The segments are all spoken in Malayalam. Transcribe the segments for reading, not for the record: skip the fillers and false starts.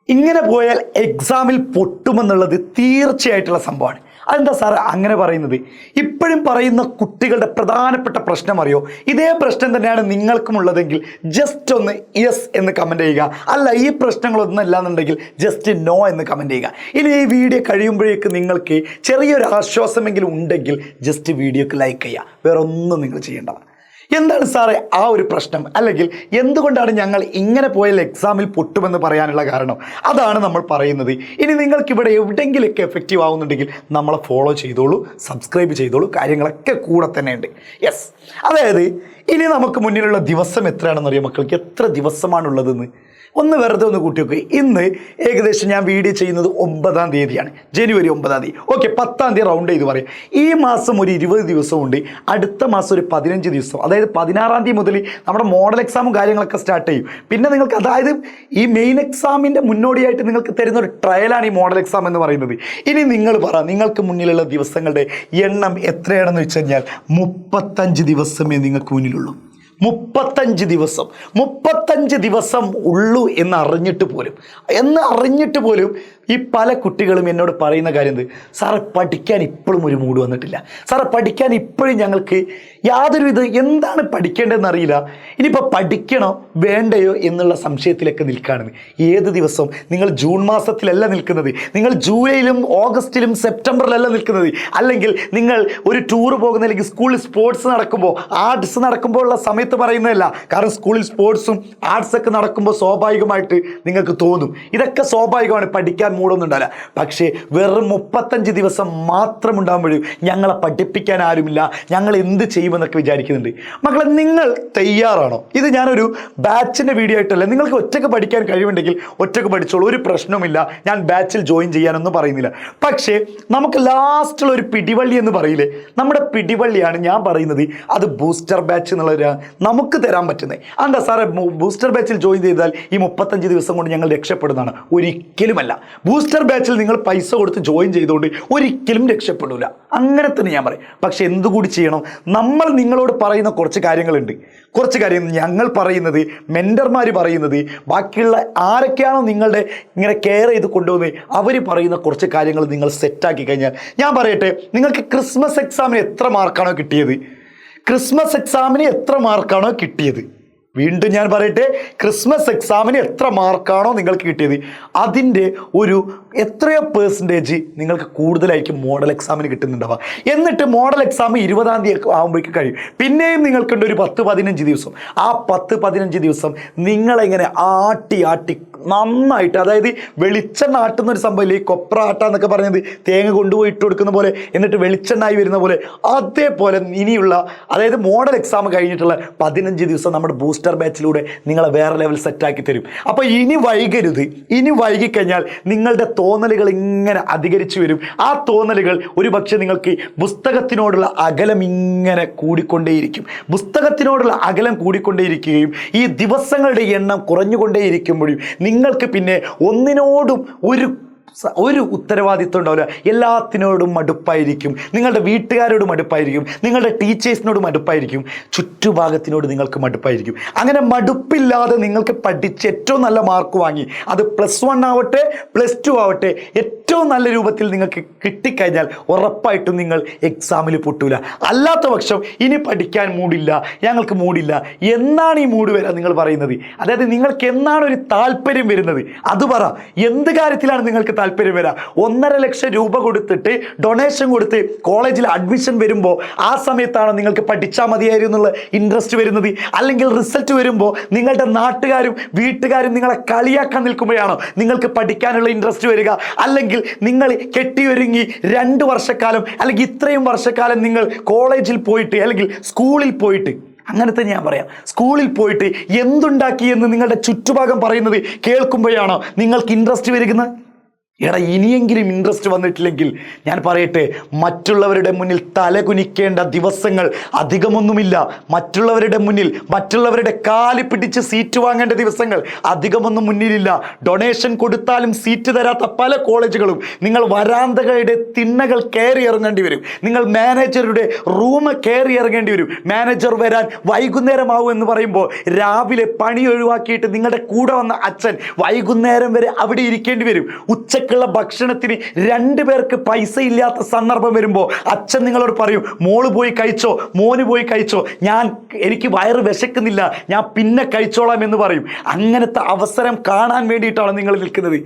ഇങ്ങനെ പോയാൽ എക്സാമിൽ പൊട്ടുമെന്നുള്ളത് തീർച്ചയായിട്ടുള്ള സംഭവമാണ്. അതെന്താ സാർ അങ്ങനെ പറയുന്നത്? ഇപ്പോഴും പറയുന്ന കുട്ടികളുടെ പ്രധാനപ്പെട്ട പ്രശ്നം അറിയോ? ഇതേ പ്രശ്നം തന്നെയാണ് നിങ്ങൾക്കും ഉള്ളതെങ്കിൽ ജസ്റ്റ് ഒന്ന് യെസ് എന്ന് കമൻറ്റ് ചെയ്യുക. അല്ല, ഈ പ്രശ്നങ്ങളൊന്നും അല്ലാന്നുണ്ടെങ്കിൽ ജസ്റ്റ് നോ എന്ന് കമൻറ്റ് ചെയ്യുക. ഇനി ഈ വീഡിയോ കഴിയുമ്പോഴേക്ക് നിങ്ങൾക്ക് ചെറിയൊരു ആശ്വാസമെങ്കിലും ഉണ്ടെങ്കിൽ ജസ്റ്റ് വീഡിയോക്ക് ലൈക്ക് ചെയ്യുക. വേറെ ഒന്നും നിങ്ങൾ ചെയ്യേണ്ട. എന്താണ് സാറേ ആ ഒരു പ്രശ്നം? അല്ലെങ്കിൽ എന്തുകൊണ്ടാണ് ഞങ്ങൾ ഇങ്ങനെ പോയാൽ എക്സാമിൽ പൊട്ടുമെന്ന് പറയാനുള്ള കാരണം? അതാണ് നമ്മൾ പറയുന്നത്. ഇനി നിങ്ങൾക്കിവിടെ എവിടെയെങ്കിലൊക്കെ എഫക്റ്റീവ് ആവുന്നുണ്ടെങ്കിൽ നമ്മളെ ഫോളോ ചെയ്തോളൂ, സബ്സ്ക്രൈബ് ചെയ്തോളൂ. കാര്യങ്ങളൊക്കെ കൂടെ തന്നെ ഉണ്ട്. യെസ്, അതായത് ഇനി നമുക്ക് മുന്നിലുള്ള ദിവസം എത്രയാണെന്ന് അറിയാം മക്കൾക്ക്? എത്ര ദിവസമാണുള്ളതെന്ന് ഒന്ന് വെറുതെ ഒന്ന് കൂട്ടി വെക്കുക. ഇന്ന് ഏകദേശം ഞാൻ വീഡിയോ ചെയ്യുന്നത് 9-ാം തീയതിയാണ്, ജനുവരി 9-ാം തീയതി. ഓക്കെ, 10-ാം തീയതി റൗണ്ട് ചെയ്ത് പറയാം. ഈ മാസം ഒരു 20 ദിവസമുണ്ട്, അടുത്ത മാസം ഒരു 15 ദിവസം. അതായത് 16-ാം തീയതി മുതൽ നമ്മുടെ മോഡൽ എക്സാമും കാര്യങ്ങളൊക്കെ സ്റ്റാർട്ട് ചെയ്യും. പിന്നെ നിങ്ങൾക്ക് അതായത് ഈ മെയിൻ എക്സാമിൻ്റെ മുന്നോടിയായിട്ട് നിങ്ങൾക്ക് തരുന്ന ഒരു ട്രയലാണ് ഈ മോഡൽ എക്സാം എന്ന് പറയുന്നത്. ഇനി നിങ്ങൾ പറ, നിങ്ങൾക്ക് മുന്നിലുള്ള ദിവസങ്ങളുടെ എണ്ണം എത്രയാണെന്ന് വെച്ച് കഴിഞ്ഞാൽ 35 ദിവസമേ നിങ്ങൾക്ക് മുന്നിലുള്ളൂ. 35 ദിവസം ഉള്ളൂ എന്നറിഞ്ഞിട്ട് പോലും ഈ പല കുട്ടികളും എന്നോട് പറയുന്ന കാര്യം എന്ത്? സാറെ പഠിക്കാൻ ഇപ്പോഴും ഒരു മൂഡ് വന്നിട്ടില്ല, സാറെ പഠിക്കാൻ ഇപ്പോഴും ഞങ്ങൾക്ക് യാതൊരു എന്താണ് പഠിക്കേണ്ടതെന്ന് അറിയില്ല, ഇനിയിപ്പോൾ പഠിക്കണോ വേണ്ടയോ എന്നുള്ള സംശയത്തിലൊക്കെ നിൽക്കുകയാണ്. ഏത് ദിവസം? നിങ്ങൾ ജൂൺ മാസത്തിലല്ല നിൽക്കുന്നത്, നിങ്ങൾ ജൂലൈയിലും ഓഗസ്റ്റിലും സെപ്റ്റംബറിലല്ല നിൽക്കുന്നത്. അല്ലെങ്കിൽ നിങ്ങൾ ഒരു ടൂർ പോകുന്ന, അല്ലെങ്കിൽ സ്കൂളിൽ സ്പോർട്സ് നടക്കുമ്പോൾ, ആർട്സ് നടക്കുമ്പോൾ ഉള്ള സമയത്ത് പറയുന്നതല്ല. കാരണം സ്കൂളിൽ സ്പോർട്സും ആർട്സൊക്കെ നടക്കുമ്പോൾ സ്വാഭാവികമായിട്ട് നിങ്ങൾക്ക് തോന്നും, ഇതൊക്കെ സ്വാഭാവികമാണ്, പഠിക്കാൻ മൂടൊന്നും ഉണ്ടാവില്ല. പക്ഷേ വെറും 35 ദിവസം മാത്രം ഉണ്ടാകുമ്പോഴും ഞങ്ങളെ പഠിപ്പിക്കാൻ ആരുമില്ല, ഞങ്ങൾ എന്ത് ചെയ്യുമെന്നൊക്കെ വിചാരിക്കുന്നുണ്ട്. മക്കളെ, നിങ്ങൾ തയ്യാറാണോ? ഇത് ഞാനൊരു ബാച്ചിൻ്റെ വീഡിയോ ആയിട്ടല്ല. നിങ്ങൾക്ക് ഒറ്റയ്ക്ക് പഠിക്കാൻ കഴിവുണ്ടെങ്കിൽ ഒറ്റയ്ക്ക് പഠിച്ചോളൂ, ഒരു പ്രശ്നവുമില്ല. ഞാൻ ബാച്ചിൽ ജോയിൻ ചെയ്യാനൊന്നും പറയുന്നില്ല. പക്ഷേ നമുക്ക് ലാസ്റ്റുള്ള ഒരു പിടിവള്ളി എന്ന് പറയില്ലേ, നമ്മുടെ പിടിവള്ളിയാണ് ഞാൻ പറയുന്നത്. അത് ബൂസ്റ്റർ ബാച്ച് എന്നുള്ളൊരു നമുക്ക് തരാൻ പറ്റുന്നത്. എന്താ സാറേ, ബൂസ്റ്റർ ബാച്ചിൽ ജോയിൻ ചെയ്താൽ ഈ 35 ദിവസം കൊണ്ട് ഞങ്ങൾ രക്ഷപ്പെടുന്നതാണ്? ഒരിക്കലുമല്ല. ബൂസ്റ്റർ ബാച്ചിൽ നിങ്ങൾ പൈസ കൊടുത്ത് ജോയിൻ ചെയ്തുകൊണ്ട് ഒരിക്കലും രക്ഷപ്പെടില്ല. അങ്ങനെ തന്നെ ഞാൻ പറയും. പക്ഷെ എന്തുകൂടി ചെയ്യണം? നമ്മൾ നിങ്ങളോട് പറയുന്ന കുറച്ച് കാര്യങ്ങളുണ്ട്. കുറച്ച് കാര്യം ഞങ്ങൾ പറയുന്നത്, മെൻറ്റർമാർ പറയുന്നത്, ബാക്കിയുള്ള ആരൊക്കെയാണോ നിങ്ങളുടെ ഇങ്ങനെ കെയർ ചെയ്ത് കൊണ്ടുപോകുന്നത് അവർ പറയുന്ന കുറച്ച് കാര്യങ്ങൾ നിങ്ങൾ സെറ്റാക്കി കഴിഞ്ഞാൽ, ഞാൻ പറയട്ടെ, നിങ്ങൾക്ക് ക്രിസ്മസ് എക്സാമിന് എത്ര മാർക്കാണോ കിട്ടിയത്, വീണ്ടും ഞാൻ പറയട്ടെ, ക്രിസ്മസ് എക്സാമിന് എത്ര മാർക്കാണോ നിങ്ങൾക്ക് കിട്ടിയത് അതിൻ്റെ ഒരു എത്രയോ പെർസെൻറ്റേജ് നിങ്ങൾക്ക് കൂടുതലായിരിക്കും മോഡൽ എക്സാമിന് കിട്ടുന്നുണ്ടാവുക. എന്നിട്ട് മോഡൽ എക്സാം 20-ാം തീയതി ആകുമ്പോഴേക്ക് കഴിയും. പിന്നെയും നിങ്ങൾക്കുണ്ട് ഒരു 10-15 ദിവസം. ആ 10-15 ദിവസം നിങ്ങളെങ്ങനെ ആട്ടി നന്നായിട്ട്, അതായത് വെളിച്ചെണ്ണ ആട്ടുന്ന ഒരു സംഭവമില്ലേ, ഈ കൊപ്ര ആട്ട എന്നൊക്കെ പറഞ്ഞത്, തേങ്ങ കൊണ്ടുപോയി ഇട്ട് കൊടുക്കുന്ന പോലെ എന്നിട്ട് വെളിച്ചെണ്ണായി വരുന്ന പോലെ, അതേപോലെ ഇനിയുള്ള, അതായത് മോഡൽ എക്സാം കഴിഞ്ഞിട്ടുള്ള 15 ദിവസം നമ്മുടെ ബൂസ്റ്റർ ബാച്ചിലൂടെ നിങ്ങളെ വേറെ ലെവൽ സെറ്റാക്കി തരും. അപ്പോൾ ഇനി വൈകരുത്. ഇനി വൈകിക്കഴിഞ്ഞാൽ നിങ്ങളുടെ തോന്നലുകൾ ഇങ്ങനെ അധികരിച്ചു വരും. ആ തോന്നലുകൾ ഒരു പക്ഷേ നിങ്ങൾക്ക് പുസ്തകത്തിനോടുള്ള അകലം ഇങ്ങനെ കൂടിക്കൊണ്ടേയിരിക്കും. പുസ്തകത്തിനോടുള്ള അകലം കൂടിക്കൊണ്ടേയിരിക്കുകയും ഈ ദിവസങ്ങളുടെ എണ്ണം കുറഞ്ഞുകൊണ്ടേയിരിക്കുമ്പോഴും നിങ്ങൾക്ക് പിന്നെ ഒന്നിനോടും ഒരു ഉത്തരവാദിത്വം ഉണ്ടാവില്ല. എല്ലാത്തിനോടും മടുപ്പായിരിക്കും. നിങ്ങളുടെ വീട്ടുകാരോട് മടുപ്പായിരിക്കും, നിങ്ങളുടെ ടീച്ചേഴ്സിനോട് മടുപ്പായിരിക്കും, ചുറ്റുഭാഗത്തിനോട് നിങ്ങൾക്ക് മടുപ്പായിരിക്കും. അങ്ങനെ മടുപ്പില്ലാതെ നിങ്ങൾക്ക് പഠിച്ച് ഏറ്റവും നല്ല മാർക്ക് വാങ്ങി, അത് +1 ആവട്ടെ +2 ആവട്ടെ, ഏറ്റവും നല്ല രൂപത്തിൽ നിങ്ങൾക്ക് കിട്ടിക്കഴിഞ്ഞാൽ ഉറപ്പായിട്ടും നിങ്ങൾ എക്സാമിൽ പൊട്ടൂല. അല്ലാത്ത പക്ഷം ഇനി പഠിക്കാൻ മൂടില്ല, ഞങ്ങൾക്ക് മൂടില്ല. എന്നാണ് ഈ മൂഡ് വരാൻ നിങ്ങൾ പറയുന്നത്? അതായത് നിങ്ങൾക്ക് എന്നാണ് ഒരു താല്പര്യം വരുന്നത് അത് പറ. എന്ത് കാര്യത്തിലാണ് നിങ്ങൾക്ക് താല്പര്യം വരാം? 1.5 ലക്ഷം രൂപ കൊടുത്തിട്ട് ഡൊണേഷൻ കൊടുത്ത് കോളേജിൽ അഡ്മിഷൻ വരുമ്പോൾ ആ സമയത്താണ് നിങ്ങൾക്ക് പഠിച്ചാൽ മതിയായിരുന്നു എന്നുള്ള ഇൻട്രസ്റ്റ് വരുന്നത്? അല്ലെങ്കിൽ റിസൾട്ട് വരുമ്പോൾ നിങ്ങളുടെ നാട്ടുകാരും വീട്ടുകാരും നിങ്ങളെ കളിയാക്കാൻ നിൽക്കുമ്പോഴാണോ നിങ്ങൾക്ക് പഠിക്കാനുള്ള ഇൻട്രസ്റ്റ് വരിക? അല്ലെങ്കിൽ നിങ്ങൾ കെട്ടിയൊരുങ്ങി 2 വർഷക്കാലം അല്ലെങ്കിൽ ഇത്രയും വർഷക്കാലം നിങ്ങൾ കോളേജിൽ പോയിട്ട് അല്ലെങ്കിൽ സ്കൂളിൽ പോയിട്ട്, അങ്ങനത്തെ ഞാൻ പറയാം, സ്കൂളിൽ പോയിട്ട് എന്തുണ്ടാക്കി എന്ന് നിങ്ങളുടെ ചുറ്റുഭാഗം പറയുന്നത് കേൾക്കുമ്പോഴാണോ നിങ്ങൾക്ക് ഇൻട്രസ്റ്റ് വരിക? എടാ ഇനിയെങ്കിലും ഇൻട്രസ്റ്റ് വന്നിട്ടില്ലെങ്കിൽ ഞാൻ പറയട്ടെ, മറ്റുള്ളവരുടെ മുന്നിൽ തലകുനിക്കേണ്ട ദിവസങ്ങൾ അധികമൊന്നുമില്ല. മറ്റുള്ളവരുടെ മുന്നിൽ മറ്റുള്ളവരുടെ കാല് പിടിച്ച് സീറ്റ് വാങ്ങേണ്ട ദിവസങ്ങൾ അധികമൊന്നും മുന്നിലില്ല. ഡൊണേഷൻ കൊടുത്താലും സീറ്റ് തരാത്ത പല കോളേജുകളും നിങ്ങൾ വരാന്തകളുടെ തിണ്ണകൾ കയറി ഇറങ്ങേണ്ടി വരും. നിങ്ങൾ മാനേജറുടെ റൂം കയറി ഇറങ്ങേണ്ടി വരും. മാനേജർ വരാൻ വൈകുന്നേരമാവും എന്ന് പറയുമ്പോൾ രാവിലെ പണി ഒഴിവാക്കിയിട്ട് നിങ്ങളുടെ കൂടെ വന്ന അച്ഛൻ വൈകുന്നേരം വരെ അവിടെ ഇരിക്കേണ്ടി വരും. ഉച്ചക്കുള്ള ഭക്ഷണത്തിന് 2 പേർക്ക് പൈസ ഇല്ലാത്ത സന്ദർഭം വരുമ്പോൾ അച്ഛൻ നിങ്ങളോട് പറയും, മോള് പോയി കഴിച്ചോ, മോന് പോയി കഴിച്ചോ, എനിക്ക് വയറ് വിശക്കുന്നില്ല, ഞാൻ പിന്നെ കഴിച്ചോളാം എന്ന് പറയും. അങ്ങനത്തെ അവസരം കാണാൻ വേണ്ടിയിട്ടാണ് നിങ്ങൾ നിൽക്കുന്നത്.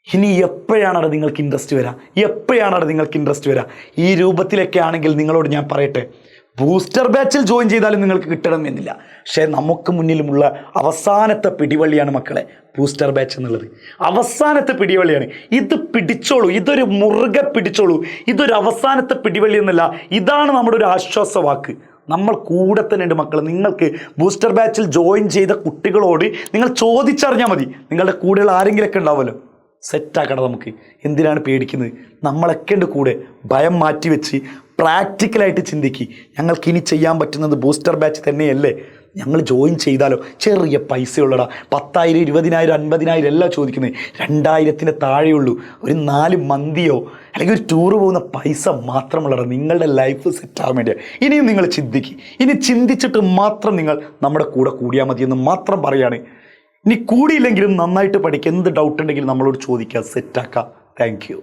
ഇനി എപ്പോഴാണ് നിങ്ങൾക്ക് ഇൻട്രസ്റ്റ് വരിക? എപ്പോഴാണ് നിങ്ങൾക്ക് ഇൻട്രസ്റ്റ് വരിക? ഈ രൂപത്തിലൊക്കെ ആണെങ്കിൽ നിങ്ങളോട് ഞാൻ പറയട്ടെ, ബൂസ്റ്റർ ബാച്ചിൽ ജോയിൻ ചെയ്താലും നിങ്ങൾക്ക് കിട്ടണമെന്നില്ല. പക്ഷേ നമുക്ക് മുന്നിലുമുള്ള അവസാനത്തെ പിടിവള്ളിയാണ് മക്കളെ ബൂസ്റ്റർ ബാച്ച് എന്നുള്ളത്. അവസാനത്തെ പിടിവള്ളിയാണ്. ഇത് പിടിച്ചോളൂ, ഇതൊരു മുറുകെ പിടിച്ചോളൂ. ഇതൊരു അവസാനത്തെ പിടിവള്ളി എന്നല്ല, ഇതാണ് നമ്മുടെ ഒരു ആശ്വാസവാക്ക്. നമ്മൾ കൂടെ തന്നെ ഉണ്ട് മക്കൾ. നിങ്ങൾക്ക് ബൂസ്റ്റർ ബാച്ചിൽ ജോയിൻ ചെയ്ത കുട്ടികളോട് നിങ്ങൾ ചോദിച്ചറിഞ്ഞാൽ മതി. നിങ്ങളുടെ കൂടെയുള്ള ആരെങ്കിലുമൊക്കെ ഉണ്ടാവുമല്ലോ, സെറ്റാക്കണം. നമുക്ക് എന്തിനാണ് പേടിക്കുന്നത്? നമ്മളൊക്കെ ഉണ്ട് കൂടെ. ഭയം മാറ്റി വെച്ച് പ്രാക്ടിക്കലായിട്ട് ചിന്തിക്കുക. ഞങ്ങൾക്ക് ഇനി ചെയ്യാൻ പറ്റുന്നത് ബൂസ്റ്റർ ബാച്ച് തന്നെയല്ലേ, ഞങ്ങൾ ജോയിൻ ചെയ്താലോ? ചെറിയ പൈസയുള്ളടാ, 10,000 20,000 50,000 അല്ല ചോദിക്കുന്നത്, 2,000 താഴെയുള്ളൂ. ഒരു 4 മന്തിയോ അല്ലെങ്കിൽ ഒരു ടൂറ് പോകുന്ന പൈസ മാത്രമുള്ളടാ നിങ്ങളുടെ ലൈഫ് സെറ്റാകാൻ വേണ്ടിയാണ്. ഇനിയും നിങ്ങൾ ചിന്തിക്കുക. ഇനി ചിന്തിച്ചിട്ട് മാത്രം നിങ്ങൾ നമ്മുടെ കൂടെ കൂടിയാൽ മതിയെന്ന് മാത്രം പറയുകയാണ്. ഇനി കൂടിയില്ലെങ്കിലും നന്നായിട്ട് പഠിക്കുക. എന്ത് ഡൗട്ട് ഉണ്ടെങ്കിലും നമ്മളോട് ചോദിക്കുക, സെറ്റാക്കാം. Thank U.